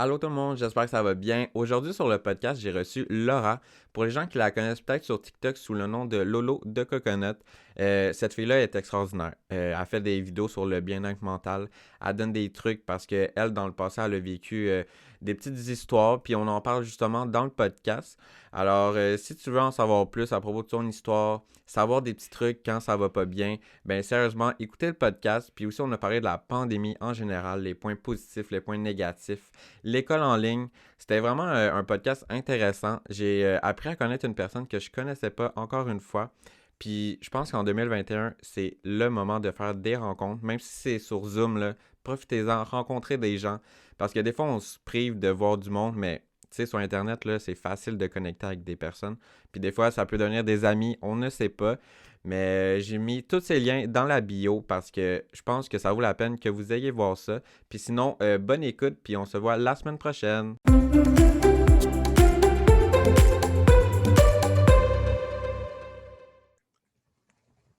Allô tout le monde, j'espère que ça va bien. Aujourd'hui sur le podcast, j'ai reçu Laura. Pour les gens qui la connaissent peut-être sur TikTok sous le nom de Lolo de Coconut, cette fille-là est extraordinaire. Elle fait des vidéos sur le bien-être mental. Elle donne des trucs parce que elle, dans le passé, elle a vécu des petites histoires, puis on en parle justement dans le podcast. Alors, si tu veux en savoir plus à propos de ton histoire, savoir des petits trucs quand ça va pas bien, ben sérieusement, écoutez le podcast. Puis aussi, on a parlé de la pandémie en général, les points positifs, les points négatifs, l'école en ligne. C'était vraiment un podcast intéressant. J'ai appris à connaître une personne que je connaissais pas encore une fois. Puis je pense qu'en 2021, c'est le moment de faire des rencontres, même si c'est sur Zoom, là, profitez-en, rencontrez des gens. Parce que des fois, on se prive de voir du monde, mais tu sais, sur Internet, là, c'est facile de connecter avec des personnes. Puis des fois, ça peut devenir des amis, on ne sait pas. Mais j'ai mis tous ces liens dans la bio parce que je pense que ça vaut la peine que vous ayez voir ça. Puis sinon, bonne écoute, puis on se voit la semaine prochaine.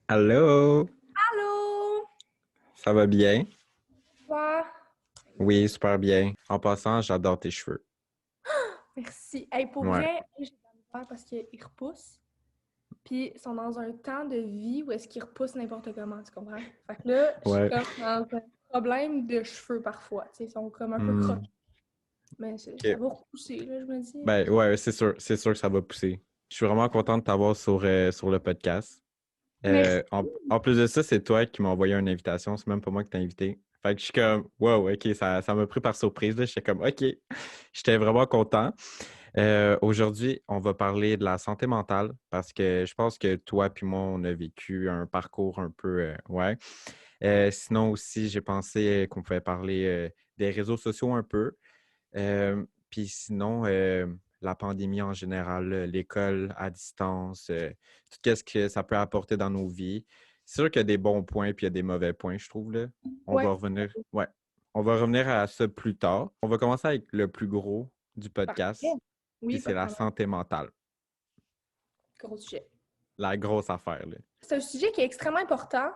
Allô, Allô! ça va bien? Toi? Oui, super bien. En passant, j'adore tes cheveux. Merci. Hey, pour Ouais, vrai, j'ai de la misère parce qu'ils repoussent. Puis ils sont dans un temps de vie où est-ce qu'ils repoussent n'importe comment, tu comprends? Fait que là, je suis ouais. comme dans un problème de cheveux parfois. Tu sais, ils sont comme un peu Hmm, croqués. Mais ça ok. va repousser, là, je me dis. Ben ouais, c'est sûr que ça va pousser. Je suis vraiment content de t'avoir sur le podcast. Merci. En plus de ça, c'est toi qui m'as envoyé une invitation, c'est même pas moi qui t'ai invité. Fait que je suis comme, wow, ok, ça m'a pris par surprise, là. J'étais comme, ok, j'étais vraiment content. Aujourd'hui, on va parler de la santé mentale parce que je pense que toi puis moi, on a vécu un parcours un peu, ouais. Sinon aussi, j'ai pensé qu'on pouvait parler des réseaux sociaux un peu. Puis sinon, la pandémie en général, là, l'école à distance, tout ce que ça peut apporter dans nos vies. C'est sûr qu'il y a des bons points puis il y a des mauvais points, je trouve, là. On Ouais, va revenir, ouais. On va revenir à ça plus tard. On va commencer avec le plus gros du parfait. podcast, puis Oui, pas c'est de la problème. santé mentale. Gros sujet. La grosse affaire, là. C'est un sujet qui est extrêmement important,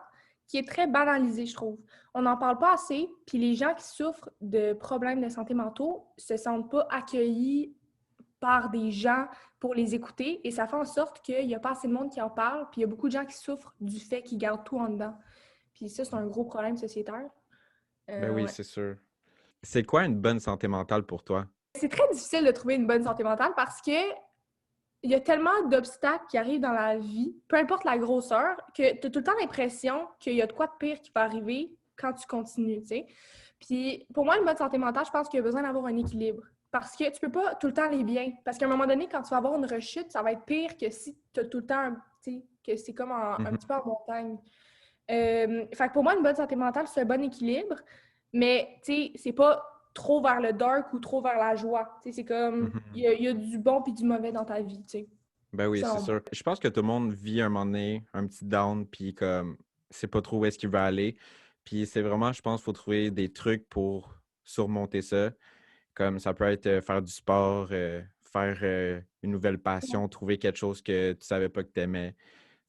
qui est très banalisé, je trouve. On n'en parle pas assez, puis les gens qui souffrent de problèmes de santé mentaux se sentent pas accueillis par des gens pour les écouter et ça fait en sorte qu'il n'y a pas assez de monde qui en parle, puis il y a beaucoup de gens qui souffrent du fait qu'ils gardent tout en dedans. Puis ça, c'est un gros problème sociétaire. Ben oui, Ouais. c'est sûr. C'est quoi une bonne santé mentale pour toi? C'est très difficile de trouver une bonne santé mentale parce que il y a tellement d'obstacles qui arrivent dans la vie, peu importe la grosseur, que tu as tout le temps l'impression qu'il y a de quoi de pire qui peut arriver quand tu continues, tu sais. Puis pour moi, une bonne santé mentale, je pense qu'il y a besoin d'avoir un équilibre. Parce que tu peux pas tout le temps aller bien. Parce qu'à un moment donné, quand tu vas avoir une rechute, ça va être pire que si tu as tout le temps, tu sais, que c'est comme un Mhm, petit peu en montagne. Fait que pour moi, une bonne santé mentale, c'est un bon équilibre. Mais, tu sais, c'est pas trop vers le dark ou trop vers la joie. Tu sais, c'est comme, mhm. il y a du bon puis du mauvais dans ta vie, tu sais. Ben oui, c'est Selon moi. sûr. Je pense que tout le monde vit un moment donné, un petit down, puis comme, c'est pas trop où est-ce qu'il veut aller. Puis c'est vraiment, je pense, qu'il faut trouver des trucs pour surmonter ça. Comme ça peut être faire du sport, faire une nouvelle passion, trouver quelque chose que tu savais pas que tu aimais.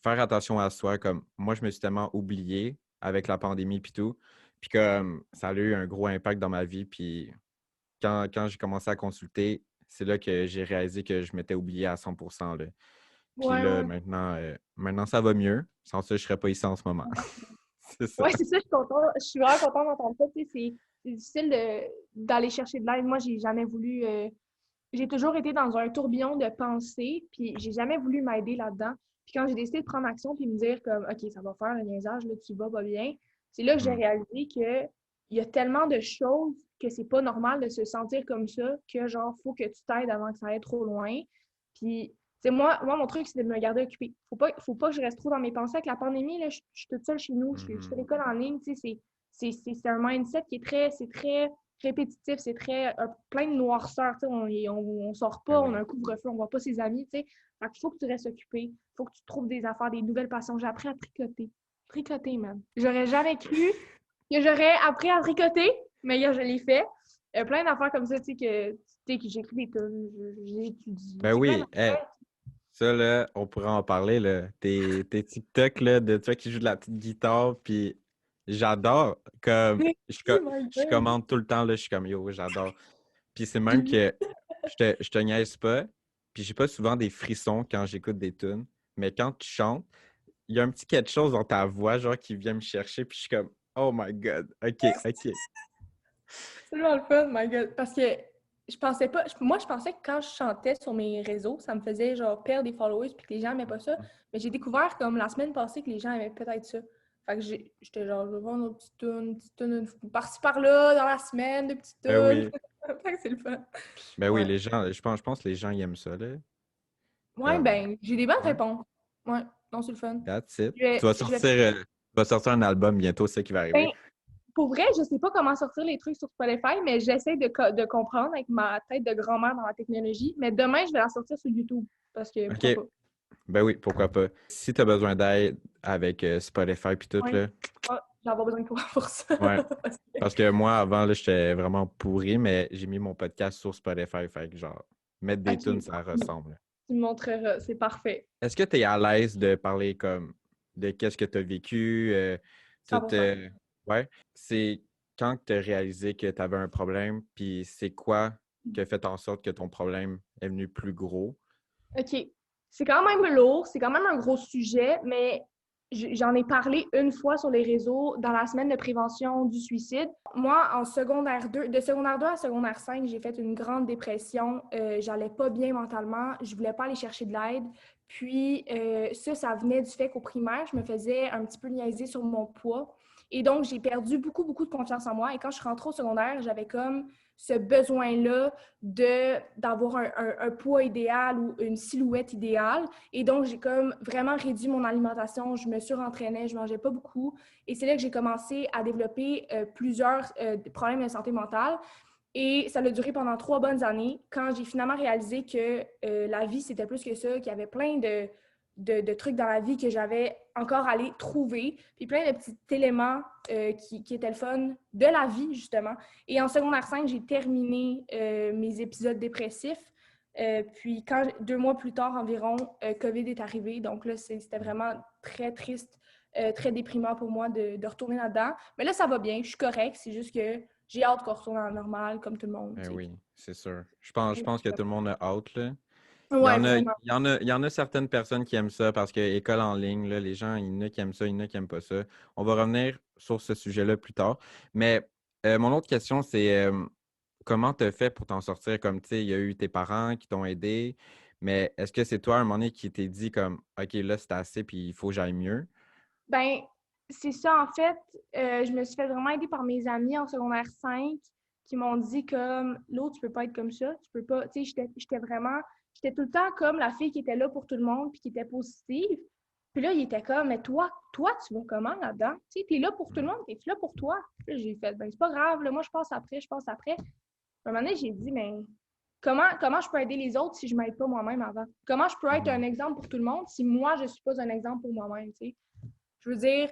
Faire attention à soi. Comme moi, je me suis tellement oublié avec la pandémie puis tout. Puis comme ça a eu un gros impact dans ma vie. Puis quand j'ai commencé à consulter, c'est là que j'ai réalisé que je m'étais oublié à 100%, là. Puis Ouais, là, ouais. maintenant, ça va mieux. Sans ça, je serais pas ici en ce moment. C'est ça. Ouais, c'est ça, je suis contente. Je suis vraiment contente d'entendre ça. Tu sais, c'est difficile d'aller chercher de l'aide. Moi, j'ai jamais voulu. J'ai toujours été dans un tourbillon de pensées, puis j'ai jamais voulu m'aider là-dedans. Puis quand j'ai décidé de prendre action puis me dire comme OK, ça va faire un niaisage, là, tu vas pas bien, c'est là que j'ai Mhm. réalisé que il y a tellement de choses que c'est pas normal de se sentir comme ça, que genre, faut que tu t'aides avant que ça aille trop loin. Puis, tu sais, moi, mon truc, c'est de me garder occupée. Faut pas que je reste trop dans mes pensées. Avec la pandémie, là, je suis toute seule chez nous, je fais Mhm. l'école en ligne, tu sais, c'est un mindset qui est c'est très répétitif, c'est très plein de noirceur, tu sais, on sort Ben pas, on a oui. un couvre-feu, on voit pas ses amis, tu sais. Fait qu'il faut que tu restes occupé, il faut que tu trouves des affaires, des nouvelles passions. J'ai appris à tricoter. Tricoter, man. J'aurais jamais cru que j'aurais appris à tricoter, mais là, je l'ai fait. Plein d'affaires comme ça, tu sais, que j'écris des tunes, j'étudie, Ben c'est plein oui. d'affaires. Ça, là, on pourrait en parler, là. Tes TikTok, là, de toi qui joue de la petite guitare, puis j'adore. Comme, Merci, my je God. commande tout le temps, là, je suis comme, yo, j'adore. Puis c'est même que je te niaise pas, puis j'ai pas souvent des frissons quand j'écoute des tunes, mais quand tu chantes, il y a un petit quelque chose dans ta voix, genre, qui vient me chercher, puis je suis comme, oh my God, ok, ok. C'est vraiment le fun, my God. Parce que je pensais pas. Moi, je pensais que quand je chantais sur mes réseaux, ça me faisait genre perdre des followers puis que les gens aimaient pas ça. Mais j'ai découvert comme la semaine passée que les gens aimaient peut-être ça. Fait que j'étais genre, je vais voir nos petites tunes par-ci par-là dans la semaine, de petites Ben tunes. oui, Fait que c'est le fun. ben oui, Ouais. les gens, je pense que les gens ils aiment ça, là. Ouais, Comme, ben, j'ai des bonnes ouais, réponses. Ouais, non, c'est le fun. that's it. Je vais, je vais... Tu vas sortir un album bientôt, c'est ça qui va Ben, arriver. pour vrai, je sais pas comment sortir les trucs sur Spotify, mais j'essaie de comprendre avec ma tête de grand-mère dans la technologie. Mais demain, je vais la sortir sur YouTube. Parce que Ok, pourquoi pas? ben oui, pourquoi pas. Si tu as besoin d'aide avec Spotify puis tout, Ouais. là, Ah, j'ai avoir besoin de toi pour ça. ouais. Parce que Parce que moi, avant, là, j'étais vraiment pourri, mais j'ai mis mon podcast sur Spotify, fait que genre, mettre des ok, tunes, ça ressemble. tu me montreras, c'est parfait. Est-ce que tu es à l'aise de parler comme de qu'est-ce que tu as vécu, tout, 100%. ouais, c'est quand tu as réalisé que tu avais un problème, puis c'est quoi qui a fait en sorte que ton problème est venu plus gros? OK. C'est quand même lourd, c'est quand même un gros sujet, mais j'en ai parlé une fois sur les réseaux dans la semaine de prévention du suicide. Moi, en secondaire 2, de secondaire 2 à secondaire 5, j'ai fait une grande dépression. J'allais pas bien mentalement. Je voulais pas aller chercher de l'aide. Puis, ça venait du fait qu'au primaire, je me faisais un petit peu niaiser sur mon poids. Et donc, j'ai perdu beaucoup, beaucoup de confiance en moi. Et quand je suis rentrée au secondaire, j'avais comme ce besoin-là d'avoir un poids idéal ou une silhouette idéale. Et donc, j'ai comme vraiment réduit mon alimentation. Je me surentraînais, je mangeais pas beaucoup. Et c'est là que j'ai commencé à développer plusieurs problèmes de santé mentale. Et ça a duré pendant 3 bonnes années quand j'ai finalement réalisé que la vie, c'était plus que ça, qu'il y avait plein de trucs dans la vie que j'avais encore à aller trouver, puis plein de petits éléments qui étaient le fun de la vie, justement. Et en secondaire 5, j'ai terminé mes épisodes dépressifs. Puis 2 mois plus tard environ, COVID est arrivé. Donc là, c'était vraiment très triste, très déprimant pour moi de retourner là-dedans. Mais là, ça va bien, je suis correcte. C'est juste que j'ai hâte qu'on retourne à la normale, comme tout le monde, Ben tu sais. oui, c'est sûr. Je pense que tout le monde a hâte, là. Il y Ouais, en a, il vraiment. y en a, il y en a certaines personnes qui aiment ça parce que école en ligne, là, les gens, il y en a qui aiment ça, il y en a qui n'aiment pas ça. On va revenir sur ce sujet-là plus tard. Mais mon autre question, c'est comment tu as fait pour t'en sortir? Comme tu sais, il y a eu tes parents qui t'ont aidé, mais est-ce que c'est toi, à un moment donné, qui t'es dit comme OK, là, c'est assez, puis il faut que j'aille mieux? Ben, c'est ça, en fait. Je me suis fait vraiment aider par mes amis en secondaire 5 qui m'ont dit comme l'autre, tu peux pas être comme ça. Tu peux pas. Tu sais, j'étais tout le temps comme la fille qui était là pour tout le monde puis qui était positive. Puis là, il était comme, mais toi, tu vas comment là-dedans? Tu sais, t'es là pour tout le Mm. monde, t'es là pour toi. Puis là, j'ai fait, ben, c'est pas grave, là, moi, je passe après, je passe après. Puis à un moment donné, j'ai dit, mais comment je peux aider les autres si je m'aide pas moi-même avant? Comment je peux être un Mhm. exemple pour tout le monde si moi, je suis pas un exemple pour moi-même, tu sais? Je veux dire,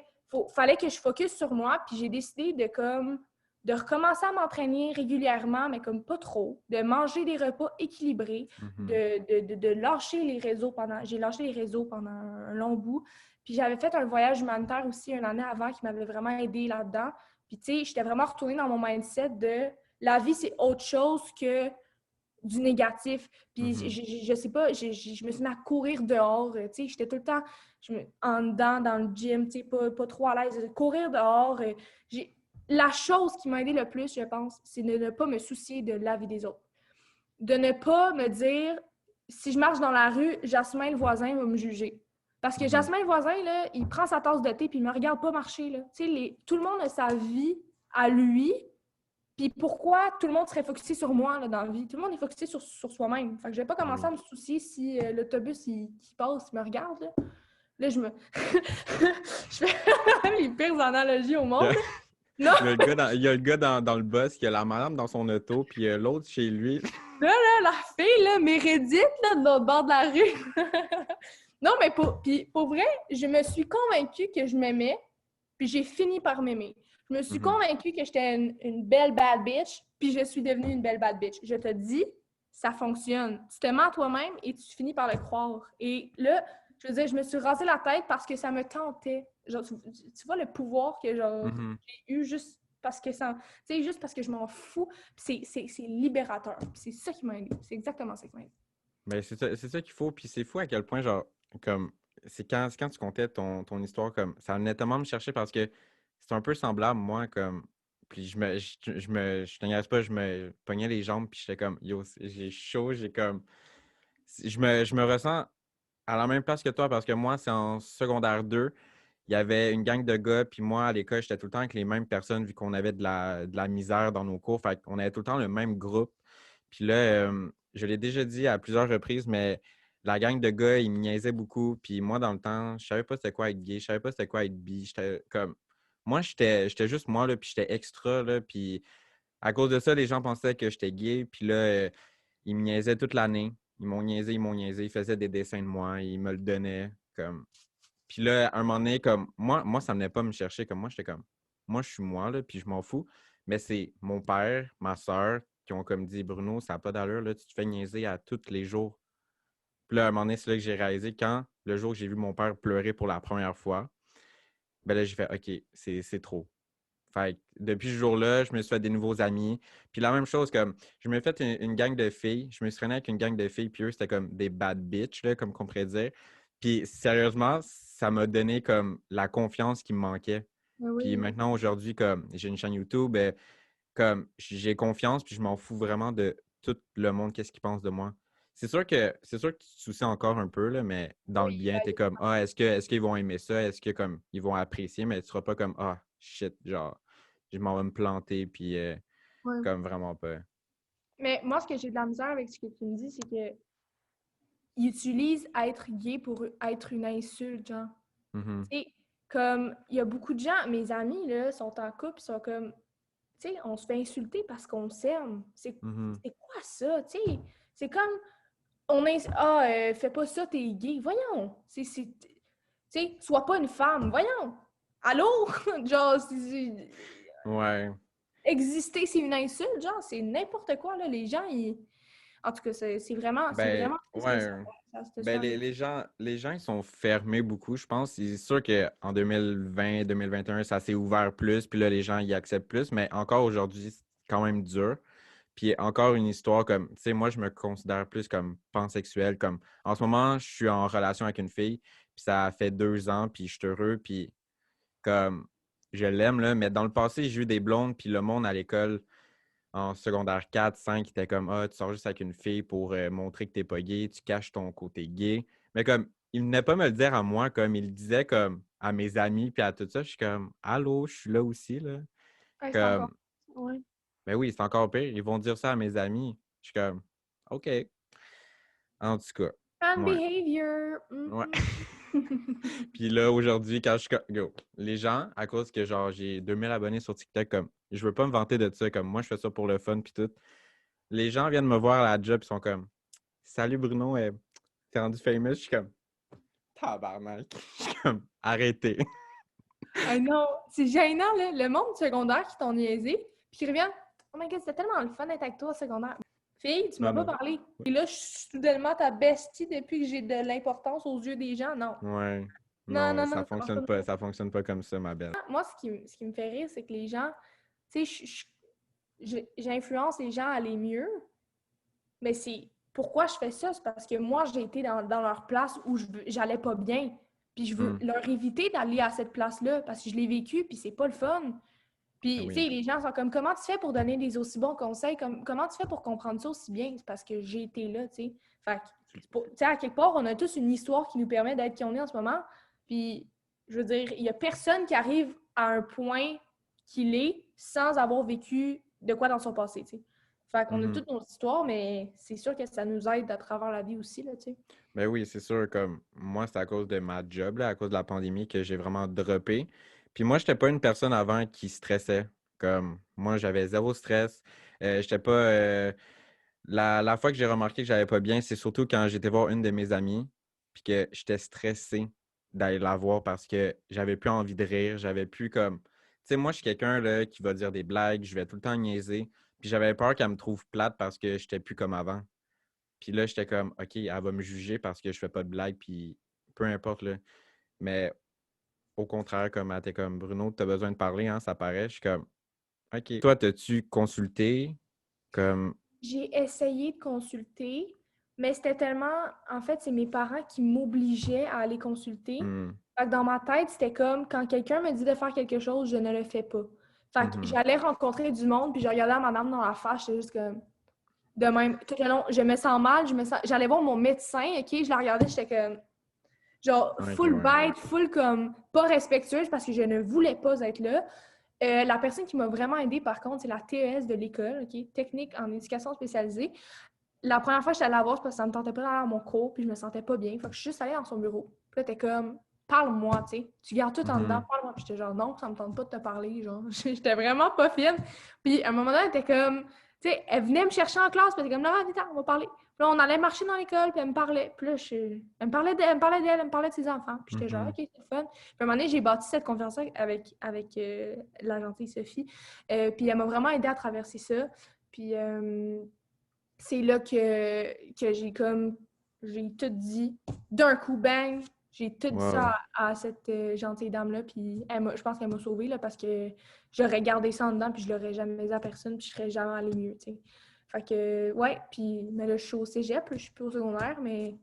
fallait que je focus sur moi, puis j'ai décidé de recommencer à m'entraîner régulièrement, mais comme pas trop, de manger des repas équilibrés, Mhm. de lâcher les réseaux j'ai lâché les réseaux pendant un long bout. Puis j'avais fait un voyage humanitaire aussi une année avant qui m'avait vraiment aidé là-dedans. Puis tu sais, j'étais vraiment retournée dans mon mindset de la vie, c'est autre chose que du négatif. Puis Mhm. je sais pas, je me suis mis à courir dehors. Tu sais, j'étais tout le temps en dedans, dans le gym, tu sais, pas trop à l'aise. Courir dehors. La chose qui m'a aidé le plus, je pense, c'est de ne pas me soucier de la vie des autres. De ne pas me dire, si je marche dans la rue, Jasmin, le voisin, va me juger. Parce que Mhm. Jasmin, le voisin, là, il prend sa tasse de thé puis il me regarde pas marcher. Là. Tu sais, tout le monde a sa vie à lui, puis pourquoi tout le monde serait focusé sur moi là, dans la vie? Tout le monde est focusé sur soi-même. Fait que je vais pas Ben commencer oui. à me soucier si l'autobus qui passe, il me regarde. Là je me. Je fais les pires analogies au monde. Non, Il y a le gars dans le bus, il y a la madame dans son auto, puis il y a l'autre chez lui. la fille, là, Mérédith, là, de l'autre bord de la rue. Non, mais pour vrai, je me suis convaincue que je m'aimais, puis j'ai fini par m'aimer. Je me suis Mhm. convaincue que j'étais une belle bad bitch, puis je suis devenue une belle bad bitch. Je te dis, ça fonctionne. Tu te mens à toi-même et tu finis par le croire. Et là, je veux dire, je me suis rasé la tête parce que ça me tentait. Genre, tu vois le pouvoir que genre, Mhm. j'ai eu juste. parce que ça, tu sais, juste parce que je m'en fous. C'est libérateur. Puis c'est ça qui m'a aidé. C'est exactement ça qui m'a aidé. Mais c'est ça qu'il faut. Puis c'est fou à quel point, genre, comme, c'est quand tu comptais ton histoire, comme, ça venait tellement me chercher parce que c'est un peu semblable, moi, comme, puis je te niaise pas, je me pognais les jambes, puis j'étais comme, yo, j'ai chaud, j'ai comme, je me ressens à la même place que toi parce que moi, c'est en secondaire 2. Il y avait une gang de gars, puis moi, à l'école, j'étais tout le temps avec les mêmes personnes vu qu'on avait de la misère dans nos cours. Fait qu'on avait tout le temps le même groupe. Puis là, je l'ai déjà dit à plusieurs reprises, mais la gang de gars, ils me niaisaient beaucoup. Puis moi, dans le temps, je savais pas c'était quoi être gay, je savais pas c'était quoi être bi. J'étais comme. Moi, j'étais juste moi, là, puis j'étais extra, là. Puis à cause de ça, les gens pensaient que j'étais gay. Puis là, ils me niaisaient toute l'année. Ils m'ont niaisé, ils m'ont niaisé. Ils faisaient des dessins de moi, ils me le donnaient. Comme. Puis là, à un moment donné, comme moi, ça venait pas me chercher. Comme moi, j'étais comme, moi, je suis moi, là, puis je m'en fous. Mais c'est mon père, ma soeur, qui ont comme dit, Bruno, ça n'a pas d'allure, là, tu te fais niaiser à tous les jours. Puis là, à un moment donné, c'est là que j'ai réalisé quand, le jour où j'ai vu mon père pleurer pour la première fois, ben là, j'ai fait, OK, c'est trop. Fait que depuis ce jour-là, je me suis fait des nouveaux amis. Puis la même chose, comme je me suis fait une gang de filles. Je me suis traîné avec une gang de filles, puis eux, c'était comme des bad bitches, là, comme qu'on pourrait dire. Puis sérieusement, ça m'a donné comme la confiance qui me manquait. Mais Puis oui. maintenant, aujourd'hui, comme j'ai une chaîne YouTube, comme j'ai confiance, puis je m'en fous vraiment de tout le monde, qu'est-ce qu'il pense de moi. C'est sûr que tu te soucies encore un peu, là, mais dans le Oui, bien, t'es comme ah, est-ce qu'ils vont aimer ça? Est-ce que comme ils vont apprécier, mais tu seras pas comme ah shit, genre je m'en vais me planter, puis ouais. comme vraiment pas. Mais moi, ce que j'ai de la misère avec ce que tu me dis, c'est que ils utilisent être gay pour être une insulte, genre. Mhm, Tu sais, comme, il y a beaucoup de gens, mes amis, là, sont en couple, sont comme, tu sais, on se fait insulter parce qu'on s'aime. mhm. C'est quoi ça, tu sais? C'est comme, fais pas ça, t'es gay. Voyons, tu sais, sois pas une femme, voyons. Allô? Genre, Ouais. exister, c'est une insulte, genre, c'est n'importe quoi, là. Les gens, ils... En tout cas, c'est Ben vraiment triste que ouais. ça Ben, soit les, arrivé. les gens, les gens, ils sont fermés beaucoup, je pense. C'est sûr qu'en 2020, 2021, ça s'est ouvert plus, puis là, les gens y acceptent plus, mais encore aujourd'hui, c'est quand même dur. Puis encore une histoire comme, tu sais, moi, je me considère plus comme pansexuel, comme, en ce moment, je suis en relation avec une fille, puis ça fait 2 ans, puis je suis heureux, puis comme, je l'aime, là, mais dans le passé, j'ai eu des blondes, puis le monde à l'école, en secondaire 4, 5, il était comme ah, tu sors juste avec une fille pour montrer que t'es pas gay, tu caches ton côté gay. Mais comme, il venait pas me le dire à moi, comme il le disait comme à mes amis, puis à tout ça. Je suis comme allô, je suis là aussi, là. Ouais, c'est encore. Comme, Ouais. ben oui, c'est encore pire. Ils vont dire ça à mes amis. Je suis comme, OK. En tout cas, Fan ouais. behavior. Ouais. Mm-mm. Puis là, aujourd'hui, quand je suis go, les gens, à cause que genre j'ai 2000 abonnés sur TikTok, comme je veux pas me vanter de ça, comme moi je fais ça pour le fun puis tout. Les gens viennent me voir à la job, ils sont comme salut Bruno, t'es rendu famous? Je suis comme tabarnak. Je suis comme arrêtez. Ah non, c'est gênant, là. Le monde du secondaire qui t'ont niaisé, puis qui revient. Oh my god, c'était tellement le fun d'être avec toi au secondaire. Fille, tu m'as Non, pas non. parlé. Et là, je suis soudainement ta bestie depuis que j'ai de l'importance aux yeux des gens. Non. Ouais. Non, Non, non, non, ça ça marche fonctionne pas de pas. même. Ça fonctionne pas comme ça, ma belle. Moi, ce qui me fait rire, c'est que les gens, tu sais, j'influence les gens à aller mieux, mais c'est pourquoi je fais ça? C'est parce que moi, j'ai été dans leur place où j'allais pas bien. Puis je veux Hmm. leur éviter d'aller à cette place-là parce que je l'ai vécu, puis c'est pas le fun. Ah Puis, tu oui. sais, les gens sont comme, comment tu fais pour donner des aussi bons conseils? Comment tu fais pour comprendre ça aussi bien? C'est parce que j'ai été là, tu sais. Fait que, tu sais, à quelque part, on a tous une histoire qui nous permet d'être qui on est en ce moment. Puis, je veux dire, il y a personne qui arrive à un point qu'il est sans avoir vécu de quoi dans son passé, tu sais. Fait qu'on a Mhm. toutes nos histoires, mais c'est sûr que ça nous aide à travers la vie aussi, là, tu sais. Ben oui, c'est sûr, comme moi, c'est à cause de ma job, là, à cause de la pandémie, que j'ai vraiment droppé. Puis moi, j'étais pas une personne avant qui stressait. Comme moi, j'avais zéro stress. J'étais pas. La fois que j'ai remarqué que j'allais pas bien, c'est surtout quand j'étais voir une de mes amies, puis que j'étais stressé d'aller la voir parce que j'avais plus envie de rire, j'avais plus comme. Tu sais, moi, je suis quelqu'un là, qui va dire des blagues, je vais tout le temps niaiser, puis j'avais peur qu'elle me trouve plate parce que j'étais plus comme avant. Puis là, j'étais comme, OK, elle va me juger parce que je fais pas de blagues, puis peu importe, là. Mais au contraire, comme elle était comme, Bruno, tu as besoin de parler, hein, ça paraît. Je suis comme, OK. Toi, t'as-tu consulté comme... J'ai essayé de consulter, mais c'était tellement... En fait, c'est mes parents qui m'obligeaient à aller consulter. Hmm, Fait que dans ma tête, c'était comme quand quelqu'un me dit de faire quelque chose, je ne le fais pas. Fait que mhm. j'allais rencontrer du monde, puis je regardais à madame dans la face, j'étais juste comme... De même, tout le long, je me sens mal, j'allais voir mon médecin, OK? Je la regardais, j'étais comme... Genre, OK, full ouais. bête, full comme... Pas respectueuse parce que je ne voulais pas être là. La personne qui m'a vraiment aidée, par contre, c'est la TES de l'école, OK? Technique en éducation spécialisée. La première fois que j'étais allée la voir, c'est parce que ça me tentait pas d'aller à mon cours, puis je me sentais pas bien. Fait que je suis juste allée dans son bureau. Puis là, t'es comme, parle-moi, tu sais. Tu gardes tout en dedans, Mhm. parle-moi. Puis j'étais genre, non, ça me tente pas de te parler, genre. J'étais vraiment pas fine. Puis à un moment donné, elle était comme, tu sais, elle venait me chercher en classe, puis elle était comme, non, attends, on va parler. Puis là, on allait marcher dans l'école, puis elle me parlait. Puis là, elle me parlait d'elle, elle me parlait de ses enfants. Puis j'étais genre, Mhm. OK, c'est le fun. Puis à un moment donné, j'ai bâti cette confiance avec la gentille Sophie. Puis elle m'a vraiment aidée à traverser ça. Puis c'est là que j'ai tout dit. D'un coup, bang, j'ai tout dit Wow. ça à cette gentille dame-là. Puis je pense qu'elle m'a sauvée là, parce que j'aurais gardé ça en dedans, puis je l'aurais jamais dit à personne, puis je serais jamais allée mieux, tu sais. Fait que, ouais, puis mais là, je suis au cégep, là, je suis plus au secondaire, mais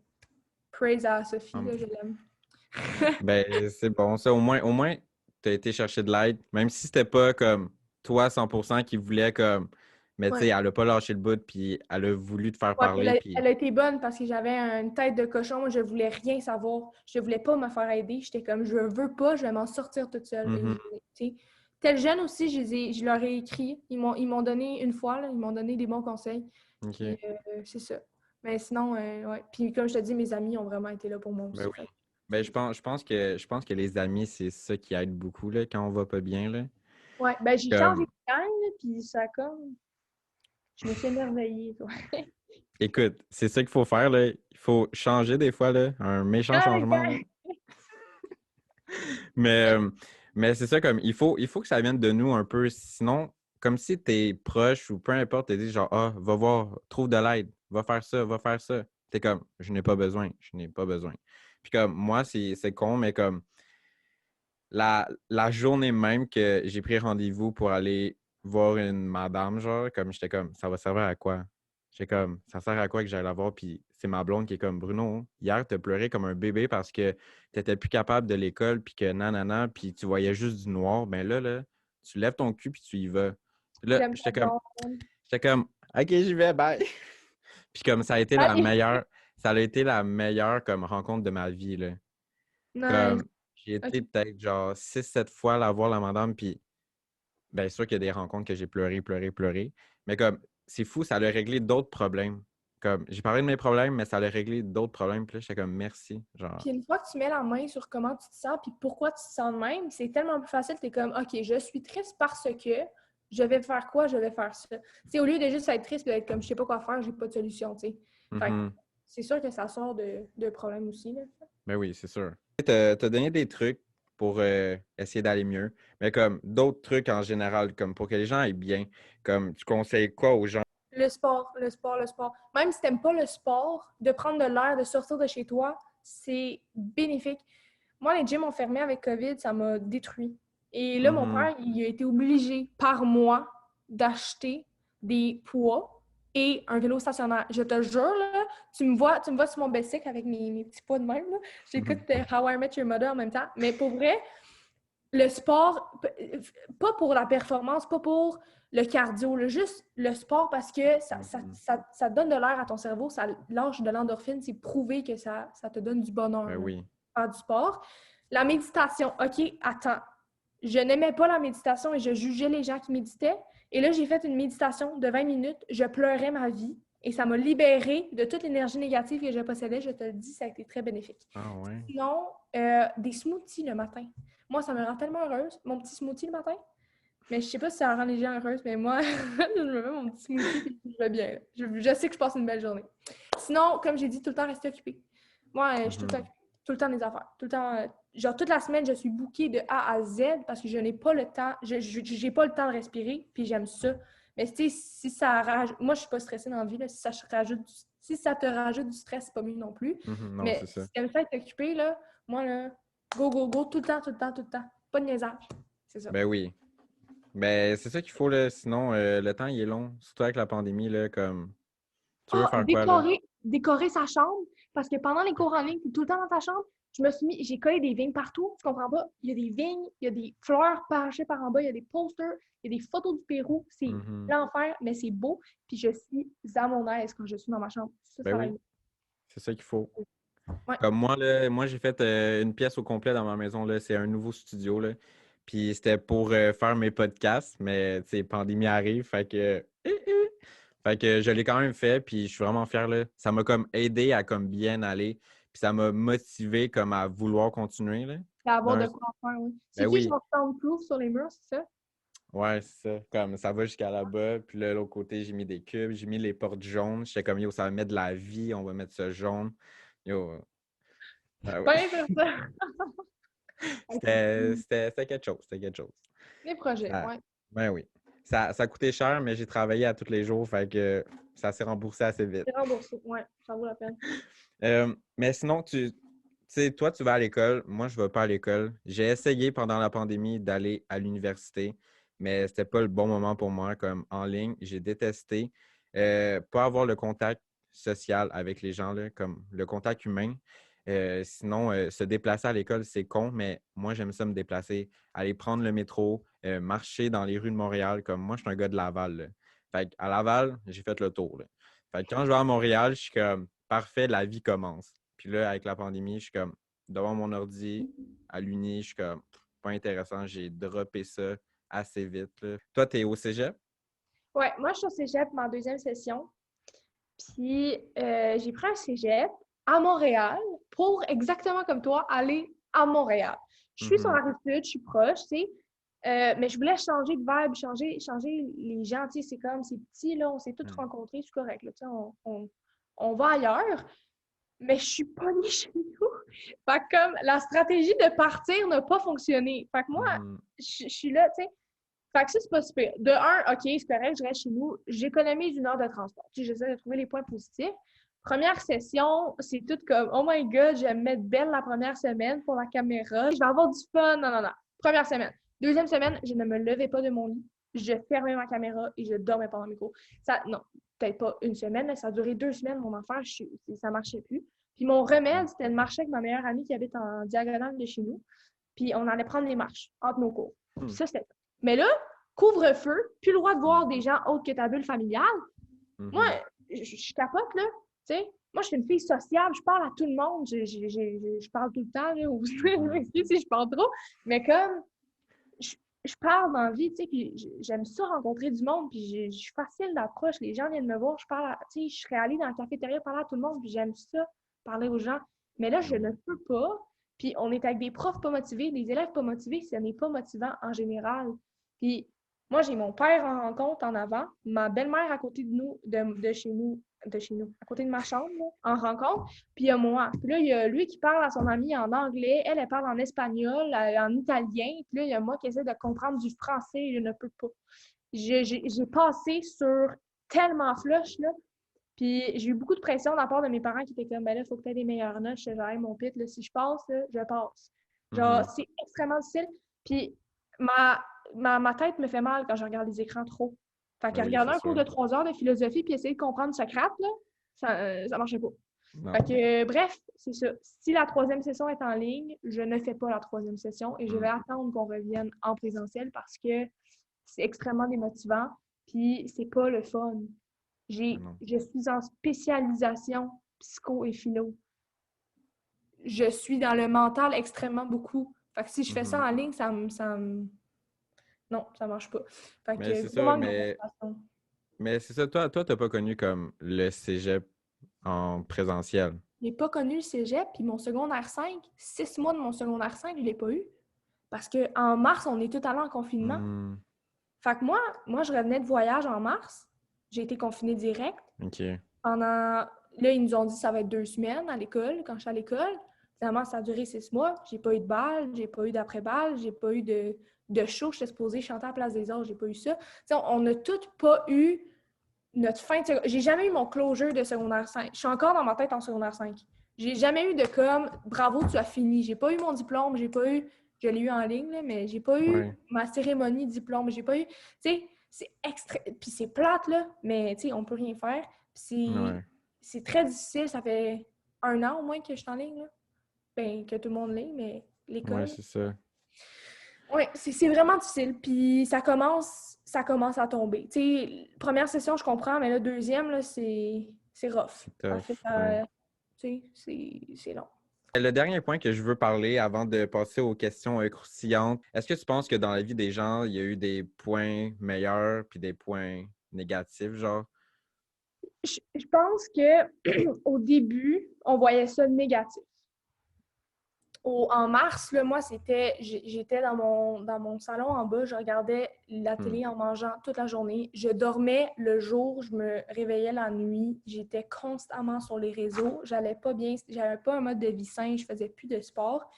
praise à Sophie, là, je l'aime. Ben, c'est bon. Ça, au moins, t'as été chercher de l'aide, même si c'était pas comme toi 100% qui voulait comme. Mais tu sais, Ouais. elle a pas lâché le bout, puis elle a voulu te faire Ouais, puis parler, puis. elle a été bonne parce que j'avais une tête de cochon. Moi, je voulais rien savoir. Je voulais pas me faire aider. J'étais comme, je veux pas, je vais m'en sortir toute seule. Mhm. Tu sais. Tel jeune aussi, je leur ai écrit. Ils m'ont donné une fois, là, ils m'ont donné des bons conseils. Puis OK. c'est ça. Mais sinon, ouais. Puis comme je te dis, mes amis ont vraiment été là pour moi Ben aussi. oui. Ben, je pense que les amis, c'est ça qui aide beaucoup, là, quand on va pas bien, là. Ouais, ben j'ai changé Comme, de gang, là, puis ça comme. Je me suis émerveillée, toi. écoute, c'est ça qu'il faut faire, là. Il faut changer des fois, là. Un méchant Gang, changement, là. gang. Mais, euh, mais c'est ça, comme, il faut que ça vienne de nous un peu. Sinon, comme si tes proches ou peu importe te disent genre, ah, va voir, trouve de l'aide, va faire ça, va faire ça. T'es comme, je n'ai pas besoin, je n'ai pas besoin. Puis comme, moi, c'est con, mais comme, la journée même que j'ai pris rendez-vous pour aller voir une madame, genre, comme, j'étais comme, ça va servir à quoi? J'étais comme, ça sert à quoi que j'aille la voir? Puis c'est ma blonde qui est comme, Bruno, hier, t'as pleuré comme un bébé parce que t'étais plus capable de l'école, puis que nanana, puis tu voyais juste du noir. Ben là, tu lèves ton cul, puis tu y vas. Puis là, J'aime ta blonde. j'étais comme, OK, j'y vais, bye. Puis comme Allez. ça a été la meilleure comme rencontre de ma vie, là. Nice. Comme, j'ai été OK. peut-être genre 6 7 fois la voir, la madame, puis bien sûr qu'il y a des rencontres que j'ai pleuré, pleuré, pleuré. Mais comme, c'est fou, ça a réglé d'autres problèmes. Comme, j'ai parlé de mes problèmes, mais ça a réglé d'autres problèmes. Puis là, j'étais comme, merci. Genre, Puis une fois que tu mets la main sur comment tu te sens puis pourquoi tu te sens de même, c'est tellement plus facile. Tu es comme, OK, je suis triste parce que je vais faire quoi? Je vais faire ça. Tu sais, au lieu de juste être triste et d'être comme, je sais pas quoi faire, j'ai pas de solution, tu sais. Fait que mhm. c'est sûr que ça sort de problèmes aussi, là. Ben oui, c'est sûr. T'as donné des trucs pour essayer d'aller mieux, mais comme d'autres trucs en général, comme pour que les gens aillent bien, comme tu conseilles quoi aux gens? Le sport, le sport, le sport. Même si t'aimes pas le sport, de prendre de l'air, de sortir de chez toi, c'est bénéfique. Moi, les gyms ont fermé avec COVID, ça m'a détruit. Et là, mon Mhm. père, il a été obligé par mois d'acheter des poids et un vélo stationnaire. Je te jure, là, tu me vois sur mon bicycle avec mes petits poids de même, là. J'écoute Mhm. How I Met Your Mother en même temps. Mais pour vrai, le sport, pas pour la performance, pas pour le cardio, juste le sport parce que Mhm. ça donne de l'air à ton cerveau, ça lâche de l'endorphine, c'est prouvé que ça te donne du bonheur, Ben là, oui. faire du sport. La méditation, OK, attends. Je n'aimais pas la méditation et je jugeais les gens qui méditaient. Et là, j'ai fait une méditation de 20 minutes. Je pleurais ma vie et ça m'a libérée de toute l'énergie négative que je possédais. Je te le dis, ça a été très bénéfique. Ah ouais. Sinon, des smoothies le matin. Moi, ça me rend tellement heureuse, mon petit smoothie le matin. Mais je sais pas si ça rend les gens heureuses, mais moi, je me fais mon petit smoothie et je vais bien. Je sais que je passe une belle journée. Sinon, comme j'ai dit, tout le temps rester occupé. Moi, je suis tout le temps Mhm. occupée. Tout le temps des affaires. Tout le temps. Genre, toute la semaine, je suis bookée de A à Z parce que je n'ai pas le temps. J'ai pas le temps de respirer, puis j'aime ça. Mais tu sais, si ça rajoute. Moi, je suis pas stressée dans la vie, là. Si ça te rajoute du stress, c'est pas mieux non plus. Mhm. Non, c'est Mais ça. si t'aimes ça être occupé, là, moi, là, go, go, go, tout le temps, tout le temps, tout le temps. Pas de niaisage. C'est ça. Ben oui. Ben, c'est ça qu'il faut, là. Sinon, le temps, il est long. Surtout avec la pandémie, là, comme... Tu veux Ah, faire quoi, là? décorer sa chambre, parce que pendant les cours en ligne, t'es tout le temps dans ta chambre, j'ai collé des vignes partout, tu comprends pas? Il y a des vignes, il y a des fleurs parachées par en bas, il y a des posters, il y a des photos du Pérou, c'est Mhm. l'enfer, mais c'est beau, puis je suis à mon aise quand je suis dans ma chambre. Ben Ça va oui, être... c'est ça qu'il faut. Ouais. Comme moi, là, moi j'ai fait une pièce au complet dans ma maison, là. C'est un nouveau studio, là. Puis c'était pour faire mes podcasts, mais, tu sais, pandémie arrive, fait que... Fait que je l'ai quand même fait, puis je suis vraiment fier, là. Ça m'a comme aidé à comme bien aller, puis ça m'a motivé comme à vouloir continuer, là. À avoir D'un... de quoi faire, oui. Ben C'est-tu oui, genre soundproof sur les murs, c'est ça? ouais, c'est ça. Comme ça va jusqu'à là-bas, puis là, l'autre côté, j'ai mis des cubes, j'ai mis les portes jaunes. J'étais comme, yo, ça va mettre de la vie, on va mettre ça jaune. Yo, ah ouais. Ben, c'est ça. C'était quelque chose, c'était quelque chose. Les projets, Ça- ouais. ben oui. Ça coûtait cher, mais j'ai travaillé à tous les jours, fait que ça s'est remboursé assez vite. C'est remboursé, ouais, ça vaut la peine. Mais sinon, tu sais, toi, tu vas à l'école, moi, je ne vais pas à l'école. J'ai essayé pendant la pandémie d'aller à l'université, mais c'était pas le bon moment pour moi, comme en ligne. J'ai détesté pas avoir le contact social avec les gens, là, comme le contact humain. Sinon, se déplacer à l'école, c'est con, mais moi, j'aime ça me déplacer, aller prendre le métro, marcher dans les rues de Montréal. Comme moi, je suis un gars de Laval, là. Fait à Laval, j'ai fait le tour, là. Fait que quand je vais à Montréal, je suis comme parfait, la vie commence. Puis là, avec la pandémie, je suis comme devant mon ordi, à l'uni, je suis comme pas intéressant, j'ai droppé ça assez vite, là. Toi, t'es au cégep? Ouais, moi, je suis au cégep, ma deuxième session. Puis j'ai pris un cégep à Montréal pour, exactement comme toi, aller à Montréal. Je suis sur Mhm. la rive-sud, je suis proche, tu sais, mais je voulais changer de vibe, changer les gens, tu sais, c'est comme, c'est petit, là, on s'est tous Mhm. rencontrés, c'est correct, là, tu sais, on va ailleurs, mais je suis pas née chez nous. Fait que comme, la stratégie de partir n'a pas fonctionné. Fait que moi, Mhm. je suis là, tu sais, fait que ça, c'est pas super. De un, OK, c'est correct, je reste chez nous. J'économise 1 heure de transport. Tu sais, j'essaie de trouver les points positifs. Première session, c'est tout comme Oh my God, je vais me mettre belle la première semaine pour la caméra. Je vais avoir du fun. Non, non, non. Première semaine. Deuxième semaine, je ne me levais pas de mon lit. Je fermais ma caméra et je dormais pendant mes cours. Ça, non, peut-être pas 1 semaine, mais ça a duré 2 semaines, mon affaire. Ça marchait plus. Puis mon remède, c'était de marcher avec ma meilleure amie qui habite en diagonale de chez nous. Puis on allait prendre les marches entre nos cours. Puis Mhm. ça, c'était... Mais là, couvre-feu, plus le droit de voir Mhm. des gens autres que ta bulle familiale. Moi, Mhm. je capote, là. Tu sais, moi, je suis une fille sociable, je parle à tout le monde, je parle tout le temps, là, ou je Mhm. m'excuse si je parle trop, mais comme, je, je parle dans la vie, tu sais, puis j'aime ça rencontrer du monde, puis je suis facile d'approche, les gens viennent me voir, je parle, tu sais, je serais allée dans la cafétéria parler à tout le monde, puis j'aime ça, parler aux gens, mais là, je ne Mhm. peux pas, puis on est avec des profs pas motivés, des élèves pas motivés, ce n'est pas motivant en général. Puis moi, j'ai mon père en rencontre en avant, ma belle-mère à côté de nous, de chez nous, à côté de ma chambre, là, en rencontre, puis il y a moi. Puis là, il y a lui qui parle à son ami en anglais, elle parle en espagnol, en italien, puis là, il y a moi qui essaie de comprendre du français, je ne peux pas. J'ai passé sur tellement flush, là, puis j'ai eu beaucoup de pression de la part de mes parents qui étaient comme, ben là, il faut que tu aies des meilleures notes. Je suis genre, hey, mon pit, là, si je passe, là, je passe. Genre, Mhm. c'est extrêmement difficile. Puis ma tête me fait mal quand je regarde les écrans trop. Fait que Ben oui, regarder c'est un cours sûr. de 3 heures de philosophie puis essayer de comprendre Socrate, là, ça marchait pas. Non. Fait que, bref, c'est ça. Si la troisième session est en ligne, je ne fais pas la troisième session et je vais Mhm. attendre qu'on revienne en présentiel parce que c'est extrêmement démotivant puis c'est pas le fun. Ben non. Je suis en spécialisation psycho et philo. Je suis dans le mental extrêmement beaucoup. Fait que si je fais ça Mhm. en ligne, non, ça marche pas. Fait Mais que c'est gros ça, manque de motivation. mais c'est ça, toi, t'as pas connu comme le cégep en présentiel. J'ai pas connu le cégep, puis mon secondaire 5, 6 mois de mon secondaire 5, je l'ai pas eu. Parce qu'en mars, on est tous allés en confinement. Hmm. Fait que moi, je revenais de voyage en mars. J'ai été confinée direct. OK. Pendant. Là, ils nous ont dit que ça va être 2 semaines à l'école, quand je suis à l'école. Finalement, ça a duré 6 mois. J'ai pas eu de balle, j'ai pas eu d'après-balle, j'ai pas eu de show. J'étais supposée chanter à la place des autres, j'ai pas eu ça. T'sais, on n'a tous pas eu notre fin de secondaire. J'ai jamais eu mon closure de secondaire 5. Je suis encore dans ma tête en secondaire 5. J'ai jamais eu de comme bravo, tu as fini. J'ai pas eu mon diplôme, j'ai pas eu. je l'ai eu en ligne, là, mais j'ai pas eu Ouais. ma cérémonie de diplôme. J'ai pas eu, tu sais, c'est puis c'est plate, là, mais tu sais, on peut rien faire. Ouais. C'est très difficile. Ça fait 1 an au moins que je suis en ligne, là. Ben, que tout le monde l'est, mais Ouais, l'école. c'est ça. Oui, c'est vraiment difficile. Puis ça commence à tomber. Tu sais, première session, je comprends, mais la deuxième, là, c'est rough. C'est Ça fait, tough. Ouais. tu sais, c'est long. Le dernier point que je veux parler avant de passer aux questions croustillantes, est-ce que tu penses que dans la vie des gens, il y a eu des points meilleurs puis des points négatifs, genre? Je pense que au début, on voyait ça négatif. En mars, là, moi, j'étais dans mon salon en bas, je regardais la Hmm. télé en mangeant toute la journée. Je dormais le jour, je me réveillais la nuit. J'étais constamment sur les réseaux. J'allais pas bien, j'avais pas un mode de vie sain, je faisais plus de sport.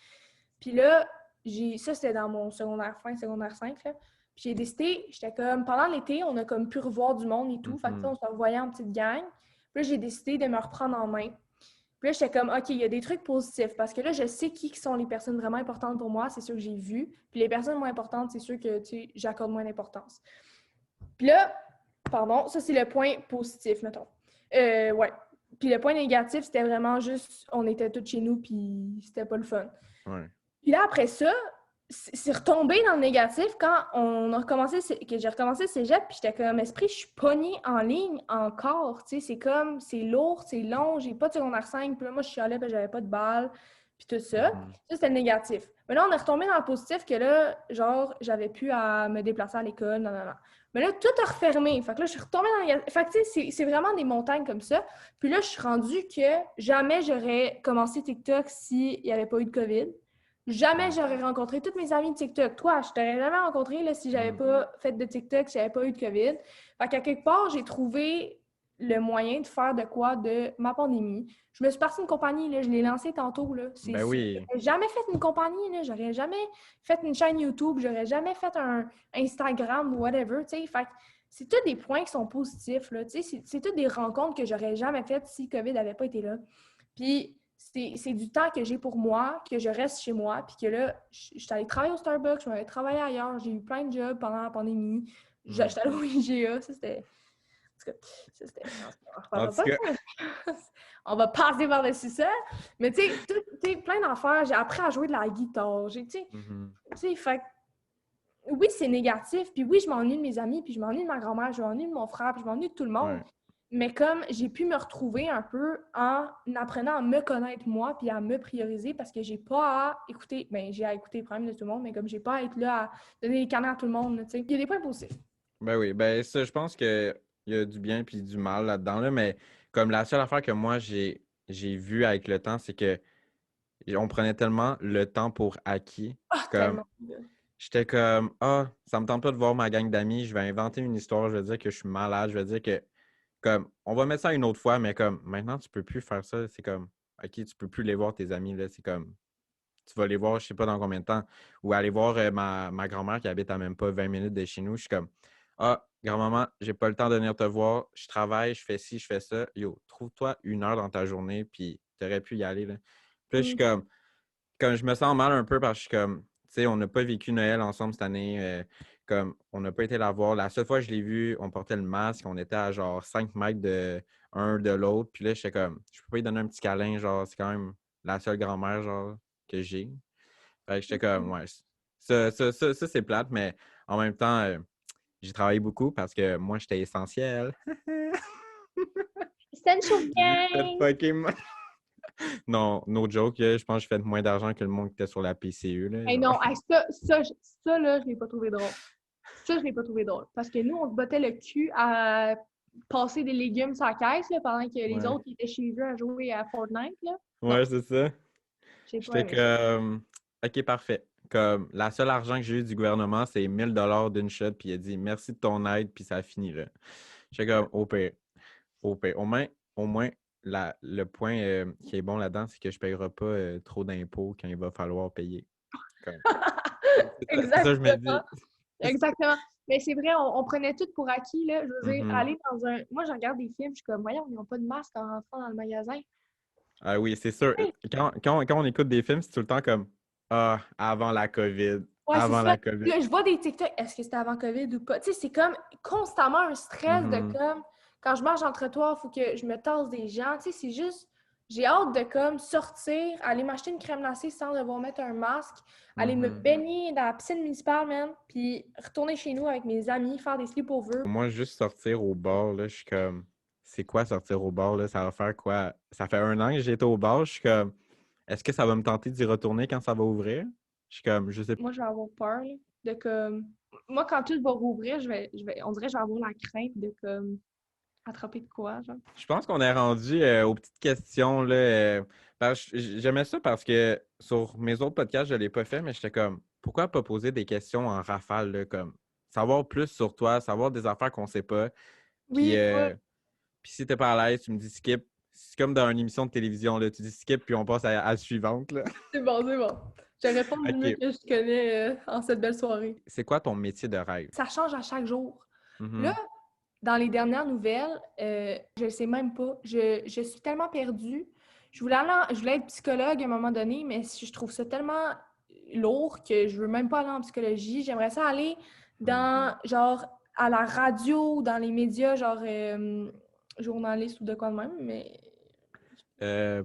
Puis là, ça, c'était dans mon secondaire 5, là. Puis j'ai décidé, j'étais comme, pendant l'été, on a comme pu revoir du monde et tout. Fait que ça, Mhm. on se revoyait en petite gang. Puis là, j'ai décidé de me reprendre en main. Puis là, j'étais comme, OK, il y a des trucs positifs parce que là, je sais qui sont les personnes vraiment importantes pour moi, c'est ceux que j'ai vus. Puis les personnes moins importantes, c'est ceux que, tu sais, j'accorde moins d'importance. Puis là, pardon, ça, c'est le point positif, mettons. Ouais. Puis le point négatif, c'était vraiment juste, on était tous chez nous, puis c'était pas le fun. Ouais. Puis là, après ça, c'est retombé dans le négatif quand que j'ai recommencé le cégep, puis j'étais comme, esprit, je suis pognée en ligne encore, tu sais, c'est comme, c'est lourd, c'est long, j'ai pas de secondaire 5, puis là, moi, je suis allée, puis j'avais pas de balle, puis tout ça. Mhm. Ça, c'était le négatif. Mais là, on est retombé dans le positif que là, genre, j'avais plus à me déplacer à l'école, non, non, non. Mais là, tout a refermé. Fait que là, je suis retombée dans le négatif. Fait que, tu sais, c'est vraiment des montagnes comme ça. Puis là, je suis rendue que jamais j'aurais commencé TikTok s'il n'y avait pas eu de COVID. Jamais Ouais. j'aurais rencontré toutes mes amies de TikTok. Toi, je t'aurais jamais rencontré là, si j'avais Mhm. pas fait de TikTok, si j'avais pas eu de COVID. Fait qu'à quelque part, j'ai trouvé le moyen de faire de quoi de ma pandémie. Je me suis partie une compagnie, là, je l'ai lancée tantôt. Là. Ben oui. J'aurais jamais fait une compagnie, là, j'aurais jamais fait une chaîne YouTube, j'aurais jamais fait un Instagram ou whatever. T'sais. Fait que c'est tous des points qui sont positifs. Là, c'est toutes des rencontres que j'aurais jamais faites si COVID n'avait pas été là. Puis c'est du temps que j'ai pour moi, que je reste chez moi, puis que là, je suis allée travailler au Starbucks, je m'avais travaillé ailleurs, j'ai eu plein de jobs pendant la pandémie. Mhm. J'étais allée au IGA, ça c'était. En tout cas, ça c'était. On ne En reparlera tout pas. cas, On va passer par-dessus ça. Mais tu sais, plein d'affaires. J'ai appris à jouer de la guitare. mhm. Tu sais, fait oui, c'est négatif. Puis oui, je m'ennuie de mes amis, puis je m'ennuie de ma grand-mère, je m'ennuie de mon frère, puis je m'ennuie de tout le monde. Ouais. Mais comme j'ai pu me retrouver un peu en apprenant à me connaître moi, puis à me prioriser, parce que j'ai pas à écouter, ben j'ai à écouter les problèmes de tout le monde, mais comme j'ai pas à être là à donner les canards à tout le monde, tu sais. Il y a des points positifs. Ben oui. Ben ça, je pense que il y a du bien puis du mal là-dedans, là, mais comme la seule affaire que moi j'ai vu avec le temps, c'est que on prenait tellement le temps pour acquis. Ah, Comme tellement. j'étais comme ah, ça me tente pas de voir ma gang d'amis, je vais inventer une histoire, je vais dire que je suis malade, je vais dire que comme on va mettre ça une autre fois, mais comme maintenant tu peux plus faire ça, c'est comme OK, tu peux plus les voir tes amis là, c'est comme tu vas les voir, je sais pas dans combien de temps, ou aller voir ma grand-mère qui habite à même pas 20 minutes de chez nous, je suis comme ah, grand-maman, j'ai pas le temps de venir te voir, je travaille, je fais ci, je fais ça. Yo, trouve-toi 1 heure dans ta journée, puis t'aurais pu y aller là. Puis là, je suis Mm. comme je me sens mal un peu parce que je suis comme, tu sais, on n'a pas vécu Noël ensemble cette année. Comme on n'a pas été la voir. La seule fois que je l'ai vu, on portait le masque, on était à genre 5 mètres de un de l'autre. Puis là, j'étais comme, je peux pas lui donner un petit câlin, genre, c'est quand même la seule grand-mère, genre, que j'ai. Fait que j'étais comme, ouais, ça, c'est plate, mais en même temps, j'ai travaillé beaucoup parce que moi, j'étais essentiel. Essential J'ai fait Gang! fucking non, no joke, je pense que j'ai fait moins d'argent que le monde qui était sur la PCU, là, Hey, genre. non, hey, ça, là, je l'ai pas trouvé drôle. Ça, je l'ai pas trouvé drôle. Parce que nous, on se battait le cul à passer des légumes sur la caisse, là, pendant que les Ouais. autres ils étaient chez eux à jouer à Fortnite, là. Non, Ouais, c'est ça. j'ai pas J'étais aimé ça. comme, OK, parfait. Comme, la seule argent que j'ai eu du gouvernement, c'est 1 000 $ d'une shot, puis il a dit merci de ton aide, puis ça a fini, là. J'étais comme, au pire, au pire. Au moins le point qui est bon là-dedans, c'est que je ne payerai pas trop d'impôts quand il va falloir payer. Comme, c'est ça que je me Exactement. dis. Exactement. Mais c'est vrai, on prenait tout pour acquis, là. Je veux dire, Mhm. aller dans un. Moi, je regarde des films, je suis comme, voyons, ils n'ont pas de masque en rentrant dans le magasin. Ah oui, c'est sûr. Quand on écoute des films, c'est tout le temps comme, Ah, avant la COVID. Ouais, c'est Avant ça. la COVID. Là, je vois des TikTok, est-ce que c'était avant COVID ou pas? Tu sais, c'est comme constamment un stress de Mhm. comme, quand je marche dans le trottoir, il faut que je me tasse des gens. Tu sais, c'est juste, j'ai hâte de comme sortir, aller m'acheter une crème glacée sans devoir mettre un masque, aller me Mhm. baigner dans la piscine municipale, man, puis retourner chez nous avec mes amis, faire des sleepovers. Moi, juste sortir au bar, là, je suis comme, c'est quoi sortir au bar, là? Ça va faire quoi? Ça fait 1 an que j'ai été au bar, je suis comme, est-ce que ça va me tenter d'y retourner quand ça va ouvrir? Je suis comme, je sais pas. Moi, je vais avoir peur, là, de comme. Moi, quand tout va rouvrir, on dirait que je vais avoir la crainte de comme attraper de quoi, genre. Je pense qu'on est rendu aux petites questions, là. J'aimais ça parce que sur mes autres podcasts, je ne l'ai pas fait, mais j'étais comme, pourquoi pas poser des questions en rafale, là, comme savoir plus sur toi, savoir des affaires qu'on ne sait pas. Puis, Oui, cool. puis si t'es pas à l'aise, tu me dis skip. C'est comme dans une émission de télévision, là. Tu dis skip, puis on passe à la suivante, là. C'est bon, c'est bon. Je réponds du mieux OK. que je connais en cette belle soirée. C'est quoi ton métier de rêve? Ça change à chaque jour. Là, Mhm. dans les dernières nouvelles, je ne sais même pas. Je suis tellement perdue. Je voulais être psychologue à un moment donné, mais je trouve ça tellement lourd que je veux même pas aller en psychologie. J'aimerais ça aller dans, genre, à la radio, dans les médias, genre, journaliste ou de quoi de même, mais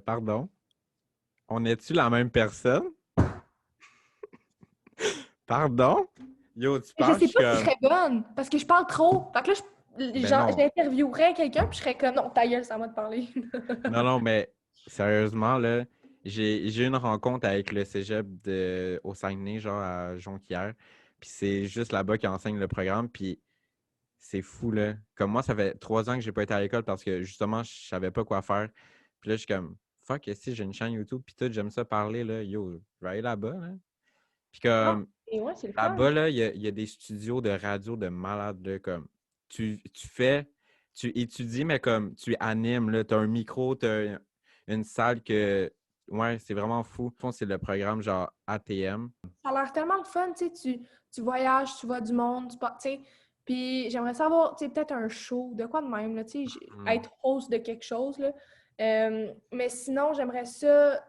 Pardon? On est-tu la même personne? Pardon? Yo, tu je parles, je sais suis pas si je comme. serais bonne, parce que je parle trop. Fait que là, Ben non. j'interviewerais quelqu'un, puis je serais comme, non, ta gueule, c'est à moi de parler. Non, non, mais sérieusement, là, j'ai eu une rencontre avec le cégep au Saguenay, genre à Jonquière. Puis c'est juste là-bas qui enseigne le programme. Puis c'est fou, là. Comme moi, ça fait 3 ans que j'ai pas été à l'école parce que justement, je savais pas quoi faire. Puis là, je suis comme, fuck, si j'ai une chaîne YouTube, puis tout, j'aime ça parler, là. Yo, je vais aller là-bas, là. Puis Ah, comme, et ouais, c'est le fun. là-bas, là, il y a des studios de radio de malades, là, comme, tu fais, tu étudies, mais comme, tu animes, là. T'as un micro, t'as une salle que, ouais, c'est vraiment fou. Au fond, c'est le programme genre ATM. Ça a l'air tellement le fun, tu sais, tu voyages, tu vois du monde, tu sais. Puis j'aimerais savoir, tu sais, peut-être un show, de quoi de même, là, tu sais, Hmm. être host de quelque chose, là. Mais sinon, j'aimerais ça.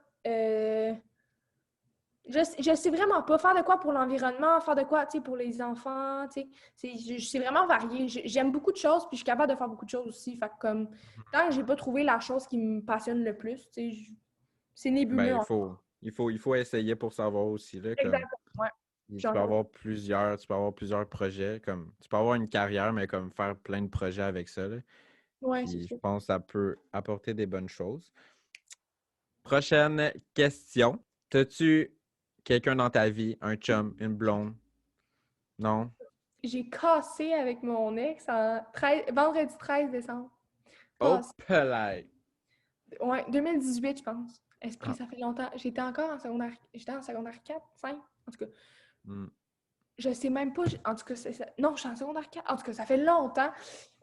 Je sais vraiment pas faire de quoi pour l'environnement, faire de quoi, tu sais, pour les enfants, tu sais. C'est vraiment varié. J'aime beaucoup de choses, puis je suis capable de faire beaucoup de choses aussi. Fait que comme, tant que j'ai pas trouvé la chose qui me passionne le plus, tu sais, c'est Ben, nébuleux encore. il faut essayer pour savoir aussi, là, comme. Exactement, ouais. Tu peux J'entends. avoir plusieurs projets, comme tu peux avoir une carrière, mais comme faire plein de projets avec ça, là. Ouais, c'est Puis je sûr. pense que ça peut apporter des bonnes choses. Prochaine question. T'as-tu quelqu'un dans ta vie, un chum, une blonde? Non? J'ai cassé avec mon ex vendredi 13 décembre. Oh, Cassé. pelay! Ouais, 2018, je pense. Esprit, Ah, ça fait longtemps. J'étais encore en secondaire. J'étais en secondaire 4, 5. En tout cas, hmm. je sais même pas. En tout cas, non, je suis en secondaire 4. En tout cas, ça fait longtemps.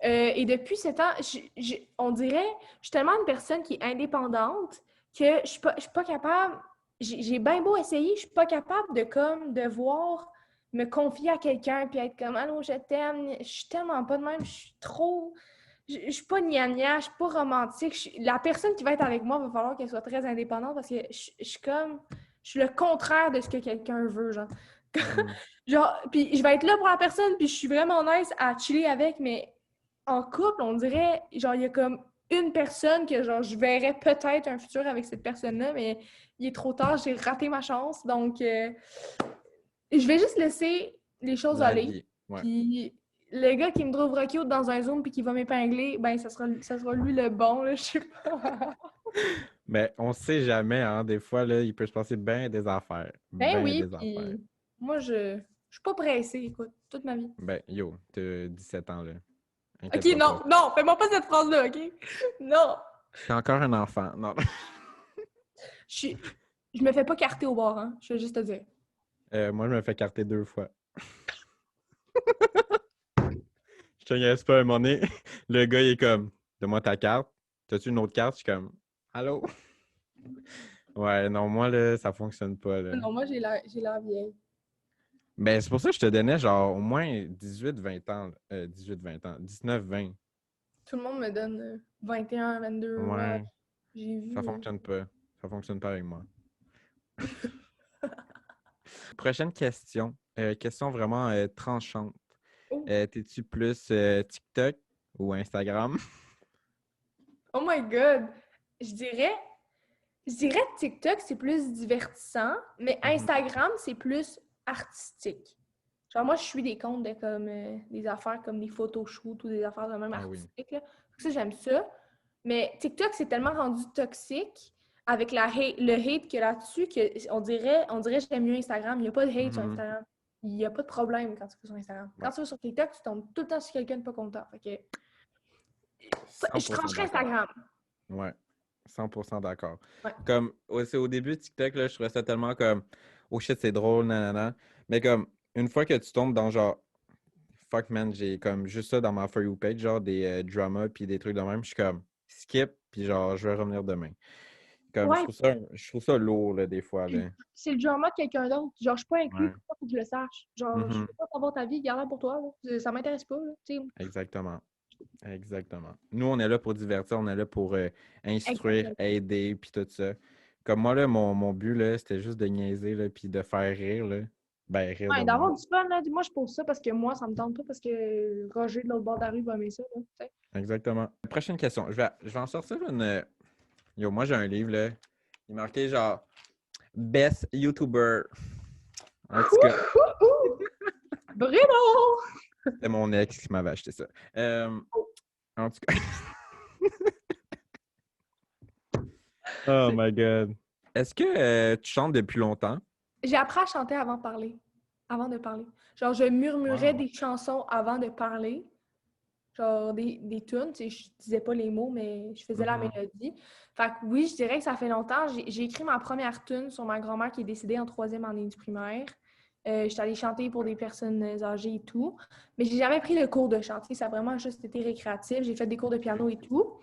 Et depuis ce temps, on dirait, je suis tellement une personne qui est indépendante que je suis pas capable. J'ai bien beau essayer, je suis pas capable de comme devoir me confier à quelqu'un puis être comme allô, je t'aime. Je suis tellement pas de même. Je suis trop. Je suis pas gnagna, je suis pas romantique. La personne qui va être avec moi va falloir qu'elle soit très indépendante parce que je suis comme. Je suis le contraire de ce que quelqu'un veut, genre. Mhm. Genre, puis je vais être là pour la personne, puis je suis vraiment nice à chiller avec, mais en couple, on dirait, genre, il y a comme une personne que, genre, je verrais peut-être un futur avec cette personne-là, mais il est trop tard, j'ai raté ma chance, donc je vais juste laisser les choses La aller, vie. Ouais. puis le gars qui me trouvera cute dans un Zoom puis qui va m'épingler, ben, ça sera lui le bon, là, je sais pas. Mais on sait jamais, hein. Des fois, là, il peut se passer bien des affaires. Ben Bien oui, des affaires. puis moi, je suis pas pressée, écoute, toute ma vie. Ben, yo, t'as 17 ans, là. OK, Inquiète-toi non, pas. non, fais-moi pas cette phrase-là, OK? Non. T'es encore un enfant. Non. Je, je me fais pas carter au bord, hein. Je veux juste te dire. Moi, je me fais carter 2 fois. Je te niaise pas, à un moment donné, le gars, il est comme, donne-moi ta carte. T'as-tu une autre carte? Je suis comme, allô? Ouais, non, moi, là, ça fonctionne pas, là. Non, moi, j'ai l'air vieille. Ben, c'est pour ça que je te donnais, genre, au moins 18-20 ans. 18-20 ans. 19-20. Tout le monde me donne 21, 22. Ouais, Ouais, j'ai ça vu. fonctionne pas. Ça fonctionne pas avec moi. Prochaine question. Question vraiment tranchante. Oh, T'es-tu plus TikTok ou Instagram? oh my God! Je dirais, je dirais TikTok, c'est plus divertissant, mais Mhm. Instagram, c'est plus artistique. Genre, moi, je suis des comptes de comme des affaires comme des photoshoots ou des affaires de même Ah oui. artistiques, là. Ça, j'aime ça. Mais TikTok, c'est tellement rendu toxique avec le hate qu'il y a là-dessus qu'on dirait que j'aime mieux Instagram. Il n'y a pas de hate sur Mhm. Instagram. Il n'y a pas de problème quand tu vas sur Instagram. Ouais. Quand tu vas sur TikTok, tu tombes tout le temps sur quelqu'un de pas content. Fait que je 100% trancherais d'accord. Instagram. Ouais. 100% d'accord. Ouais. Comme, c'est au début de TikTok, là, je trouvais ça tellement comme, oh shit, c'est drôle, nanana. Mais comme, une fois que tu tombes dans genre, fuck man, j'ai comme juste ça dans ma For You page, genre des dramas puis des trucs de même, je suis comme, skip, puis genre, je vais revenir demain. Comme, Ouais, je trouve ça lourd, là, des fois, là. c'est le drama de quelqu'un d'autre. Genre, je suis pas inclus, Ouais. pourquoi faut que je le sache? Genre, je Mhm. veux pas savoir ta vie, garde-la pour toi, là. Ça m'intéresse pas, là. Tu sais. Exactement. Exactement. Nous, on est là pour divertir, on est là pour instruire, Exactement. aider, puis tout ça. Comme moi, là, mon but, là, c'était juste de niaiser, là, puis de faire rire, là. Ben, rire de Ouais, moi. d'avoir du fun, là. Moi, je pose ça parce que moi, ça me tente pas parce que Roger de l'autre bord de la rue va aimer ça, là. Tu sais. Exactement. Prochaine question. Je vais en sortir une. Yo, moi, j'ai un livre, là. Il est marqué genre Best YouTuber. En tout cas, Bruno! c'était mon ex qui m'avait acheté ça. En tout cas. Oh my God. Est-ce que tu chantes depuis longtemps? J'ai appris à chanter avant de parler. Avant de parler. Genre, je murmurais Wow. des chansons avant de parler. Genre, des tunes. Tu sais, je disais pas les mots, mais je faisais la Mhm. mélodie. Fait que oui, je dirais que ça fait longtemps. J'ai écrit ma première tune sur ma grand-mère qui est décédée en troisième année du primaire. J'étais allée chanter pour des personnes âgées et tout. Mais j'ai jamais pris le cours de chant. Tu sais, ça a vraiment juste été récréatif. J'ai fait des cours de piano et tout.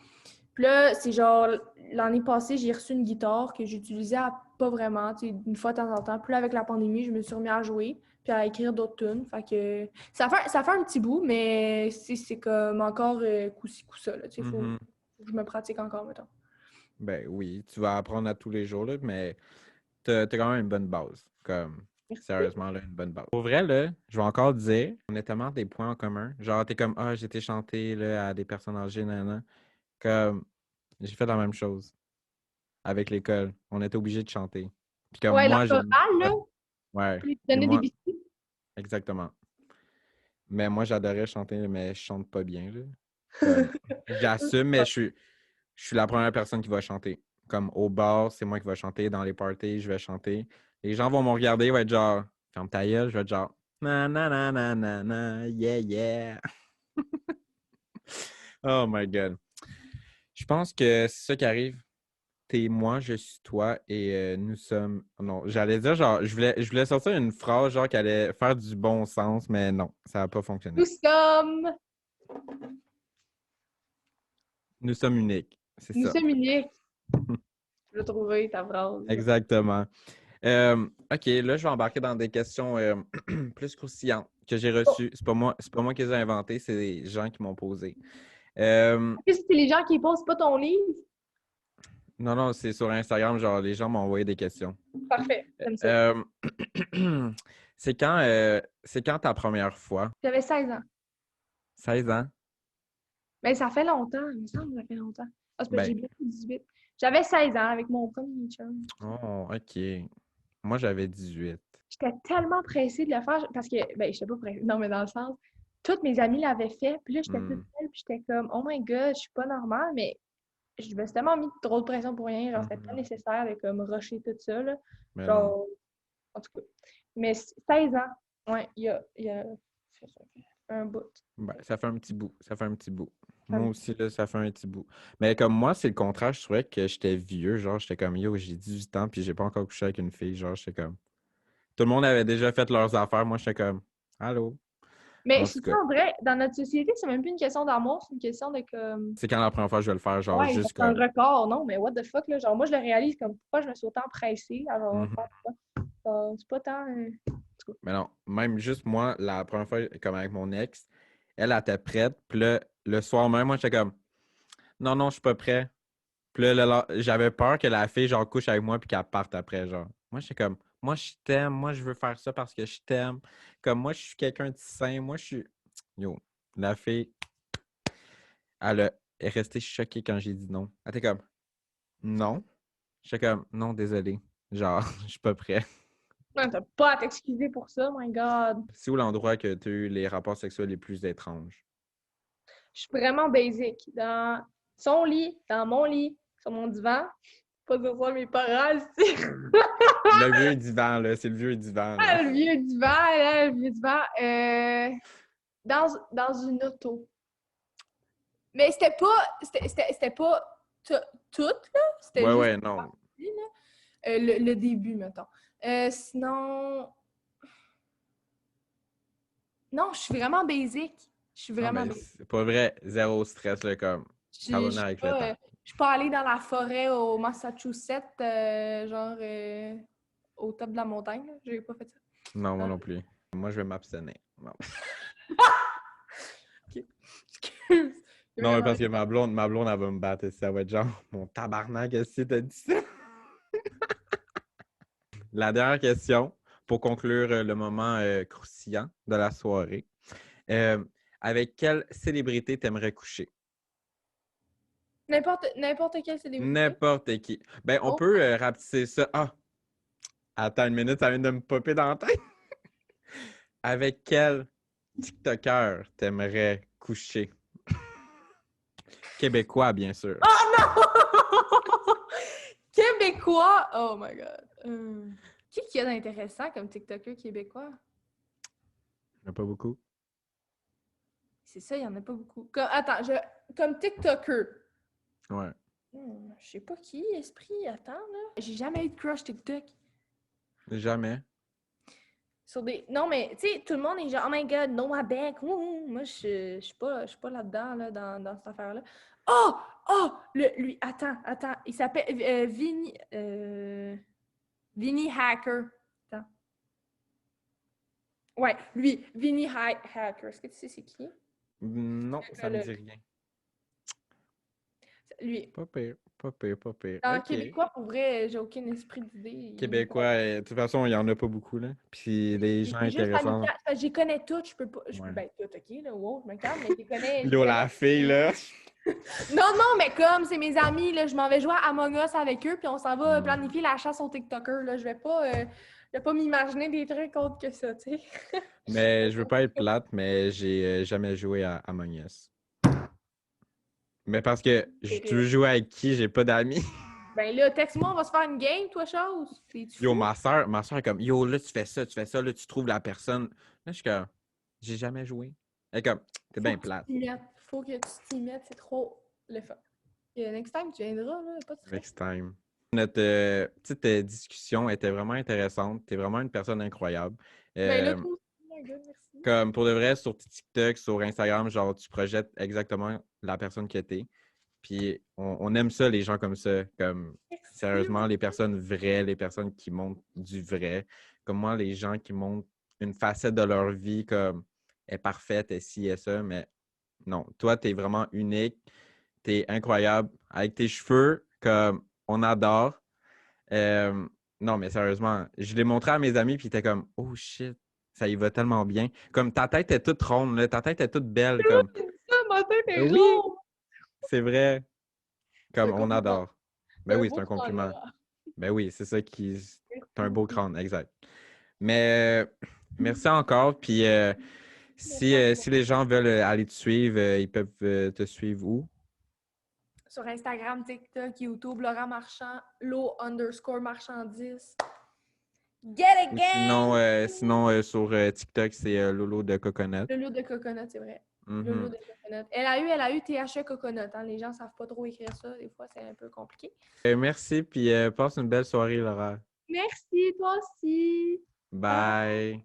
Puis là, c'est genre, l'année passée, j'ai reçu une guitare que j'utilisais pas vraiment, tu sais, une fois de temps en temps. Puis là, avec la pandémie, je me suis remis à jouer, puis à écrire d'autres tunes. Fait que ça fait un petit bout, mais c'est comme encore coup-ci, coup-ça, là. Tu sais, Mhm. faut que je me pratique encore, mettons. Ben oui, tu vas apprendre à tous les jours, là, mais t'as quand même une bonne base. Comme, Merci. sérieusement, là, une bonne base. Pour vrai, là, je vais encore dire, on a tellement des points en commun. Genre, t'es comme, ah, j'ai été chanter là, à des personnes âgées, nanana. Comme, j'ai fait la même chose avec l'école. On était obligés de chanter. Puis comme Ouais, la moi, chorale, là, ouais. puis Puis donner des moi, biscuits. exactement. Mais moi, j'adorais chanter, mais je chante pas bien, là. Comme, j'assume, mais je suis la première personne qui va chanter. Comme au bar, c'est moi qui vais chanter. Dans les parties, je vais chanter. Les gens vont me regarder, ils vont être genre, ferme ta gueule, je vais être genre, na na na na na na, yeah, yeah. Oh my God. Je pense que c'est ça qui arrive. T'es moi, je suis toi et nous sommes. Non, j'allais dire genre, je voulais sortir une phrase genre qui allait faire du bon sens, mais non, ça n'a pas fonctionné. Nous sommes, Nous sommes uniques, c'est nous ça. sommes uniques. Je l'ai trouvé, ta phrase. Exactement. OK, là, je vais embarquer dans des questions plus croustillantes que j'ai Oh, reçues. C'est pas moi qui les ai inventées, c'est des gens qui m'ont posé. Euh, qu'est-ce que c'est les gens qui posent pas ton livre? non, non, c'est sur Instagram, genre les gens m'ont envoyé des questions. Parfait, j'aime ça. Euh, c'est quand ta première fois? J'avais 16 ans. 16 ans? Mais ça fait longtemps, il me semble que ça fait longtemps. Ah, c'est parce que Ben, j'ai bientôt 18. J'avais 16 ans avec mon premier chum. oh, OK. Moi, j'avais 18. J'étais tellement pressée de le faire parce que, ben, j'étais pas pressée. Non, mais dans le sens, toutes mes amies l'avaient fait. Puis là, j'étais toute Hmm. seule. Puis j'étais comme, oh my god, je suis pas normale. Mais je me suis tellement mis trop de pression pour rien. Genre, c'était pas Mhm. nécessaire de comme rusher tout ça, là. Mais non. Genre, en tout cas. Mais 16 ans, ouais, il y a un bout. Ben, ça fait un petit bout. Ça fait un petit bout. Un Moi aussi, là, ça fait un petit bout. Mais comme moi, c'est le contraire. Je trouvais que j'étais vieux. Genre, j'étais comme, yo, j'ai 18 ans, puis j'ai pas encore couché avec une fille. Genre, j'étais comme. Tout le monde avait déjà fait leurs affaires. Moi, j'étais comme, allô? Mais En je tout suis cas, en vrai, dans notre société, c'est même plus une question d'amour, c'est une question de comme. c'est quand la première fois que je vais le faire, genre, Ouais, juste c'est un comme. record, non, mais what the fuck, là. Genre, moi, je le réalise comme pourquoi je me suis autant pressée. Alors, Mhm. c'est pas tant. Mais non, même juste moi, la première fois, comme avec mon ex, elle était prête. Puis là, le soir même, moi, j'étais comme, non, non, je suis pas prêt. Puis là, j'avais peur que la fille, genre, couche avec moi puis qu'elle parte après, genre. Moi, j'étais comme, moi, je t'aime. Moi, je veux faire ça parce que je t'aime. Comme moi, je suis quelqu'un de sain. Moi, je suis. Yo, la fille, est restée choquée quand j'ai dit non. Elle était comme, non. J'étais comme, non, désolé. Genre, je suis pas prêt. Non, t'as pas à t'excuser pour ça, my God. C'est où l'endroit que tu as eu les rapports sexuels les plus étranges? Je suis vraiment basic. Dans son lit, dans mon lit, sur mon divan. Pas dire ça à mes parents, c'est Le vieux divan, là. C'est le vieux divan, là. le vieux divan, là, le vieux divan. Dans une auto. Mais c'était pas tout, là. C'était Ouais, juste ouais, non. là. Le début, mettons. Sinon. Non, je suis vraiment basic. Je suis Non, vraiment mais basic. c'est pas vrai. Zéro stress, là, comme. Ça va Je venir suis avec le pas, temps. je suis pas allée dans la forêt au Massachusetts, au top de la montagne. Là. J'ai pas fait ça. Non, moi non plus. Moi, je vais m'abstenir. Non. Ok. Excuse. C'est Non, mais vraiment. parce que ma blonde, elle va me battre. Ça va être genre, mon tabarnak, est-ce que t'as dit ça? La dernière question, pour conclure le moment croustillant de la soirée. Euh, avec quelle célébrité t'aimerais coucher? N'importe quelle célébrité. N'importe qui. Ben, on Oh, peut rapetisser ça. Ah, attends une minute, ça vient de me popper dans la tête. Avec quel TikToker t'aimerais coucher? Québécois, bien sûr. oh non! Québécois! Oh my God. Qui y a d'intéressant comme TikToker québécois? Il n'y en a pas beaucoup. C'est ça, il y en a pas beaucoup. Attends, comme TikToker. Ouais. Je sais pas qui, Esprit, attends, là. J'ai jamais eu de crush TikTok. Jamais. Non, mais, tu sais, tout le monde est genre, oh my God, no my back. Moi, je suis pas là-dedans, là, dans cette affaire-là. Oh! Oh! Lui, attends. Il s'appelle Vinny Hacker. Attends. Ouais, lui, Hacker. Est-ce que tu sais c'est qui? Non, ça me Le- dit rien. Lui. Pas pire, pas pire, pas pire. En OK. québécois, pour vrai, j'ai aucun esprit d'idée. Québécois, de toute façon, il n'y en a pas beaucoup, là. Puis les gens C'est juste intéressants. amical. J'y connais toutes, je peux pas. Ouais. Ben, toutes, ok, là, wow, je me calme, mais j'y Yo, connais. la fille, là. Non, mais comme c'est mes amis, là, je m'en vais jouer à Among Us avec eux, puis on s'en va Hmm. planifier la chasse aux TikTokers. Là. Je vais pas m'imaginer des trucs autres que ça, tu sais. Mais je veux pas être plate, mais j'ai jamais joué à Among Us. Mais parce que tu veux jouer avec qui? J'ai pas d'amis. Ben là, texte-moi, on va se faire une game, toi, chose. T'es-tu Yo, fou? ma soeur est comme, yo, là, tu fais ça, là, tu trouves la personne. Là, je suis comme, j'ai jamais joué. Elle est comme, t'es Faut bien que tu plate. t'y mettes. Faut que tu t'y mettes, c'est trop le fun. Next time, tu viendras, là, pas de stress. Next time. Notre petite discussion était vraiment intéressante. T'es vraiment une personne incroyable. Ben là, Euh, toi aussi, my God, merci. comme pour de vrai, sur TikTok, sur Instagram, genre, tu projettes exactement la personne que t'es. Puis on aime ça, les gens comme ça. Comme, Merci. sérieusement, les personnes vraies, les personnes qui montrent du vrai. Comme moi, les gens qui montrent une facette de leur vie comme est parfaite, est ci, est ça. Mais non, toi, t'es vraiment unique. T'es incroyable. Avec tes cheveux, comme on adore. Euh, non, mais sérieusement, je l'ai montré à mes amis, puis ils étaient comme, oh shit, ça y va tellement bien. Comme ta tête est toute ronde, là, ta tête est toute belle. Comme, C'est ça, ma tête est oui, ronde. c'est vrai. C'est Comme un on compliment. adore. C'est Ben un oui, c'est beau un crâne, compliment. là. Ben oui, c'est ça qui. Merci C'est un beau beaucoup. crâne, exact. Mais merci encore. Puis Merci à toi. si les gens veulent aller te suivre, ils peuvent te suivre où? Sur Instagram, TikTok, YouTube, Laura Marchand, _marchandise. Get it, Ou gang! sinon sur TikTok, c'est Lolo de Coconut. Le lot de coconut, c'est vrai. Le lot Mhm. de coconut. Elle a eu THE coconut. Hein. Les gens savent pas trop écrire ça. Des fois, c'est un peu compliqué. Merci, puis passe une belle soirée, Laura. Merci, toi aussi. Bye. Bye.